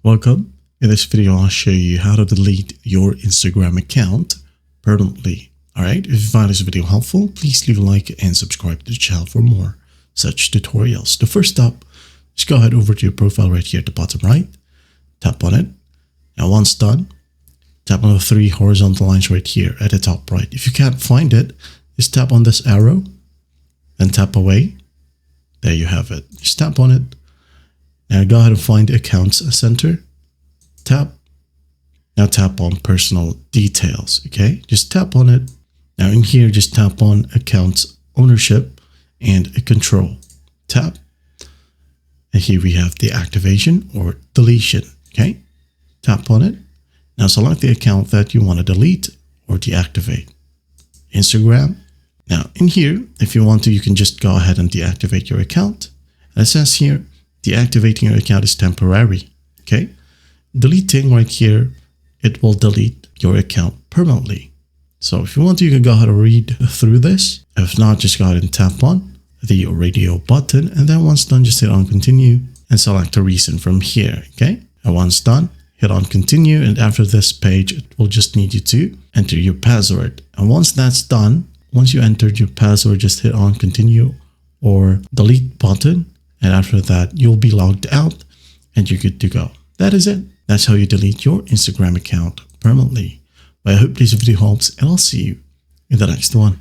Welcome. In this video, I'll show you how to delete your Instagram account permanently. Alright, if you find this video helpful, please leave a like and subscribe to the channel for more such tutorials. The first step, just go ahead over to your profile right here at the bottom right. Tap on it. Now once done, tap on the three horizontal lines right here at the top right. If you can't find it, just tap on this arrow and tap away. There you have it. Just tap on it. Now go ahead and find Accounts Center. Tap. Now tap on Personal Details. Okay, just tap on it. Now in here, just tap on Accounts Ownership and Control. Tap. And here we have the activation or deletion. Okay, tap on it. Now select the account that you want to delete or deactivate. Instagram. Now in here, if you want to, you can just go ahead and deactivate your account. And it says here, deactivating your account is temporary. Okay, deleting right here, it will delete your account permanently. So if you want to, you can go ahead and read through this. If not, just go ahead and tap on the radio button. And then once done, just hit on continue and select a reason from here. Okay, and once done, hit on continue. And after this page, it will just need you to enter your password. And once that's done, once you entered your password, just hit on continue or delete button. And after that, you'll be logged out and you're good to go. That is it. That's how you delete your Instagram account permanently. But I hope this video helps and I'll see you in the next one.